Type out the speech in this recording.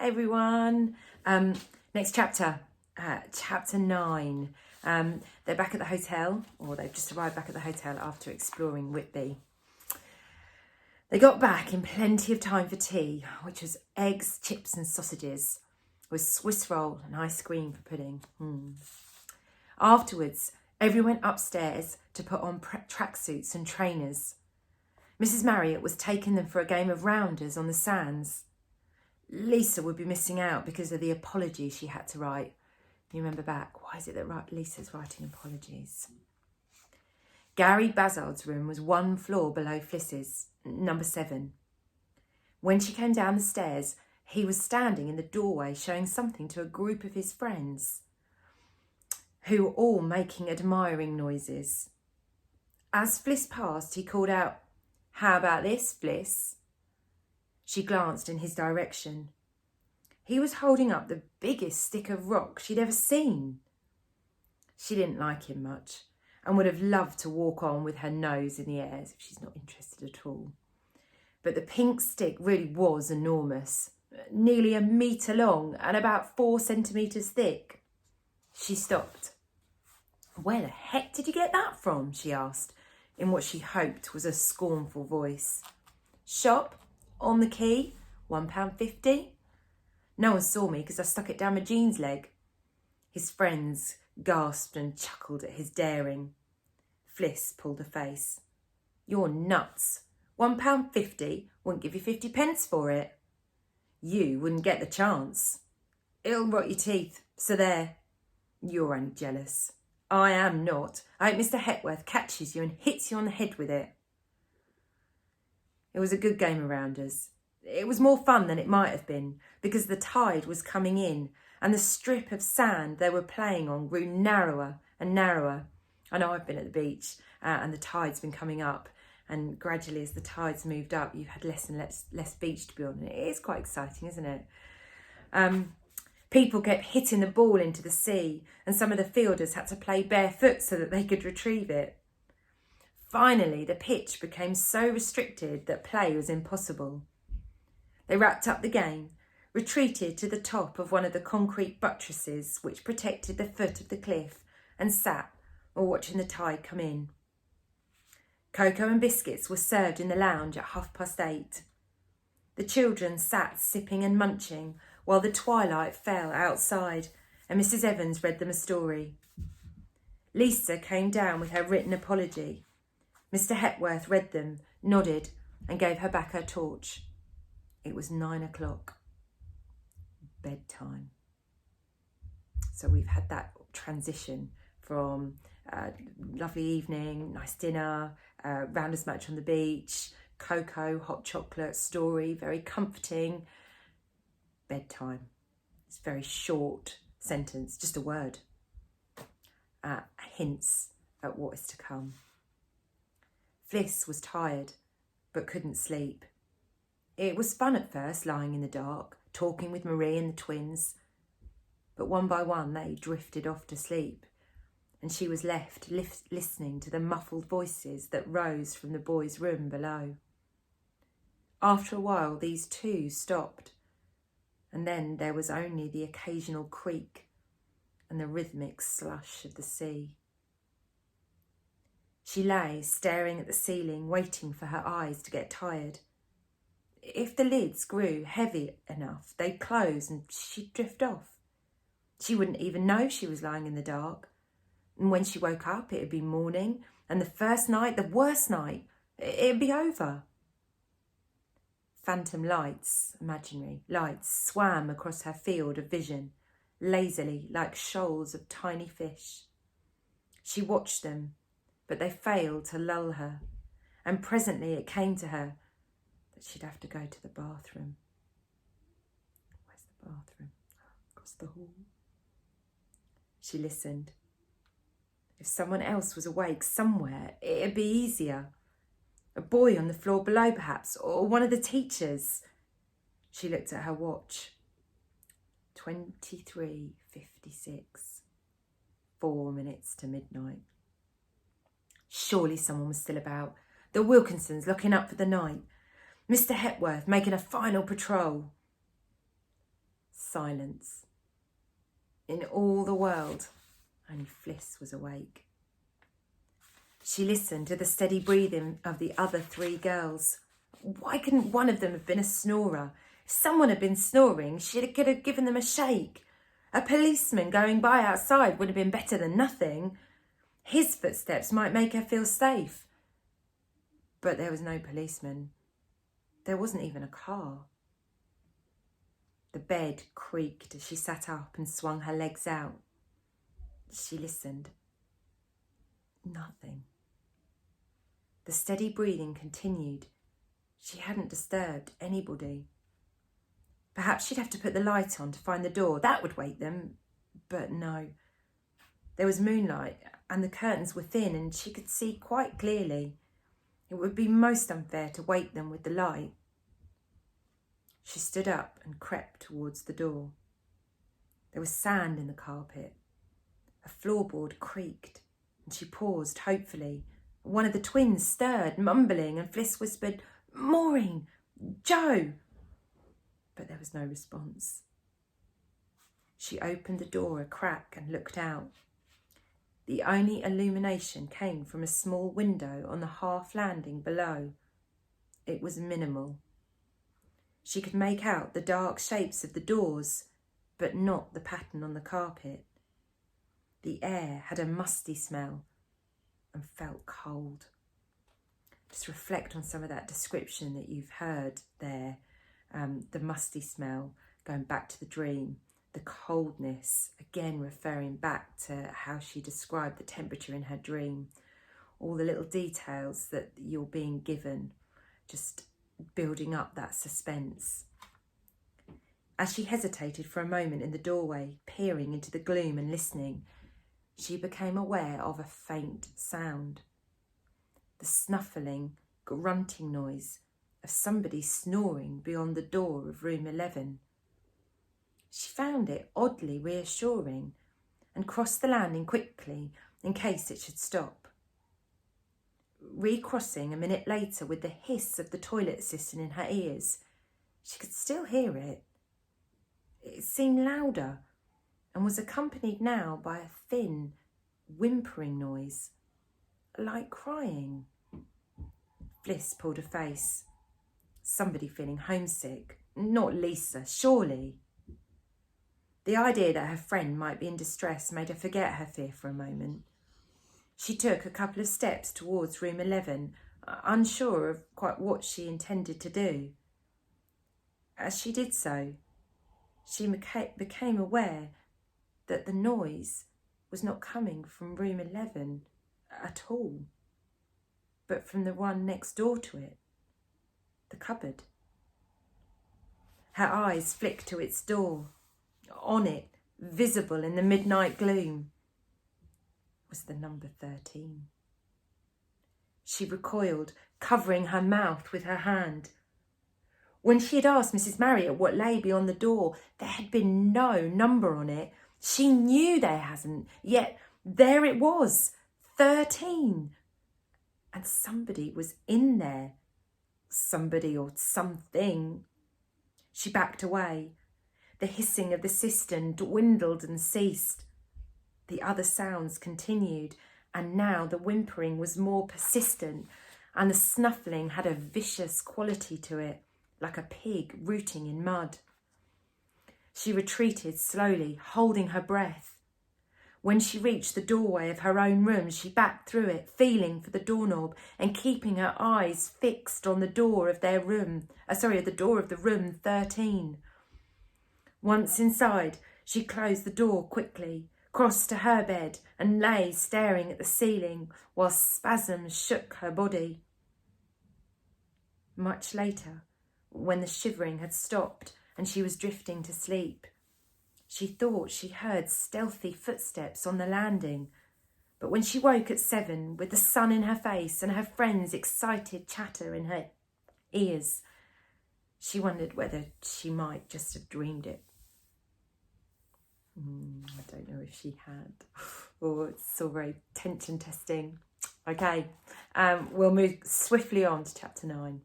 everyone. Next chapter, chapter 9. They're back at the hotel, or they've just arrived back at the hotel after exploring Whitby. They got back in plenty of time for tea, which was eggs, chips and sausages, with Swiss roll and ice cream for pudding. Afterwards, everyone went upstairs to put on tracksuits and trainers. Mrs. Marriott was taking them for a game of rounders on the sands. Lisa would be missing out because of the apology she had to write. You remember back, why is it that Lisa's writing apologies? Gary Bazard's room was one floor below Fliss's, number 7. When she came down the stairs, he was standing in the doorway showing something to a group of his friends, who were all making admiring noises. As Fliss passed, he called out, "How about this, Fliss?" She glanced in his direction. He was holding up the biggest stick of rock she'd ever seen. She didn't like him much and would have loved to walk on with her nose in the air as if she's not interested at all. But the pink stick really was enormous, nearly a metre long and about 4 centimetres thick. She stopped. "Where the heck did you get that from?" she asked, in what she hoped was a scornful voice. "Shop, on the quay, £1.50. No one saw me because I stuck it down my jeans leg." His friends gasped and chuckled at his daring. Fliss pulled a face. "You're nuts. £1.50 wouldn't give you 50 pence for it. You wouldn't get the chance. It'll rot your teeth, so there. You're only jealous. I am not. I hope Mr. Hepworth catches you and hits you on the head with it." It was a good game of rounders. It was more fun than it might have been because the tide was coming in and the strip of sand they were playing on grew narrower and narrower. I know I've been at the beach and the tide's been coming up, and gradually as the tides moved up, you've had less and less beach to be on. It is quite exciting, isn't it? People kept hitting the ball into the sea, and some of the fielders had to play barefoot so that they could retrieve it. Finally, the pitch became so restricted that play was impossible. They wrapped up the game, retreated to the top of one of the concrete buttresses which protected the foot of the cliff, and sat while watching the tide come in. Cocoa and biscuits were served in the lounge at 8:30. The children sat sipping and munching while the twilight fell outside and Mrs. Evans read them a story. Lisa came down with her written apology. Mr. Hepworth read them, nodded and gave her back her torch. It was 9 o'clock. Bedtime. So we've had that transition from lovely evening, nice dinner, rounders match on the beach, cocoa, hot chocolate, story, very comforting. Bedtime. It's a very short sentence, just a word. Hints at what is to come. Fliss was tired, but couldn't sleep. It was fun at first, lying in the dark, talking with Marie and the twins. But one by one, they drifted off to sleep, and she was left listening to the muffled voices that rose from the boys' room below. After a while, these too stopped, and then there was only the occasional creak and the rhythmic slush of the sea. She lay staring at the ceiling, waiting for her eyes to get tired. If the lids grew heavy enough, they'd close and she'd drift off. She wouldn't even know she was lying in the dark. And when she woke up, it'd be morning, and the first night, the worst night, it'd be over. Phantom lights, imaginary lights, swam across her field of vision, lazily like shoals of tiny fish. She watched them, but they failed to lull her, and presently it came to her that she'd have to go to the bathroom. Where's the bathroom? Across the hall. She listened. If someone else was awake somewhere, it'd be easier. A boy on the floor below, perhaps, or one of the teachers. She looked at her watch. 23:56. 4 minutes to midnight. Surely someone was still about. The Wilkinsons looking up for the night. Mr. Hepworth making a final patrol. silence. In all the world, only Fliss was awake. She listened to the steady breathing of the other 3 girls. Why couldn't one of them have been a snorer? If someone had been snoring, she could have given them a shake. A policeman going by outside would have been better than nothing. His footsteps might make her feel safe. But there was no policeman. There wasn't even a car. The bed creaked as she sat up and swung her legs out. She listened. Nothing. The steady breathing continued. She hadn't disturbed anybody. Perhaps she'd have to put the light on to find the door. That would wake them. But no. There was moonlight and the curtains were thin and she could see quite clearly. It would be most unfair to wake them with the light. She stood up and crept towards the door. There was sand in the carpet. A floorboard creaked and she paused hopefully. One of the twins stirred, mumbling, and Fliss whispered, "Maureen! Joe!" But there was no response. She opened the door a crack and looked out. The only illumination came from a small window on the half landing below. It was minimal. She could make out the dark shapes of the doors, but not the pattern on the carpet. The air had a musty smell and felt cold. Just reflect on some of that description that you've heard there. The musty smell, going back to the dream. The coldness, again referring back to how she described the temperature in her dream. All the little details that you're being given, just building up that suspense. As she hesitated for a moment in the doorway, peering into the gloom and listening, she became aware of a faint sound. The snuffling, grunting noise of somebody snoring beyond the door of room 11. She found it oddly reassuring and crossed the landing quickly in case it should stop. Recrossing a minute later with the hiss of the toilet assistant in her ears, she could still hear it. It seemed louder and was accompanied now by a thin, whimpering noise, like crying. Fliss pulled a face. Somebody feeling homesick. Not Lisa, surely. The idea that her friend might be in distress made her forget her fear for a moment. She took a couple of steps towards room 11, unsure of quite what she intended to do. As she did so, she became aware that the noise was not coming from room 11 at all, but from the one next door to it, the cupboard. Her eyes flicked to its door. On it, visible in the midnight gloom, was the number 13. She recoiled, covering her mouth with her hand. When she had asked Mrs. Marriott what lay beyond the door, there had been no number on it. She knew there hasn't, yet there it was, 13. And somebody was in there. Somebody or something. She backed away. The hissing of the cistern dwindled and ceased. The other sounds continued, and now the whimpering was more persistent, and the snuffling had a vicious quality to it, like a pig rooting in mud. She retreated slowly, holding her breath. When she reached the doorway of her own room, she backed through it, feeling for the doorknob and keeping her eyes fixed on the door of their room, the door of the room 13. Once inside, she closed the door quickly, crossed to her bed and lay staring at the ceiling while spasms shook her body. Much later, when the shivering had stopped and she was drifting to sleep, she thought she heard stealthy footsteps on the landing, but when she woke at 7 with the sun in her face and her friends' excited chatter in her ears, she wondered whether she might just have dreamed it. I don't know if she had. Oh, it's all very tension testing. Okay, we'll move swiftly on to chapter 9.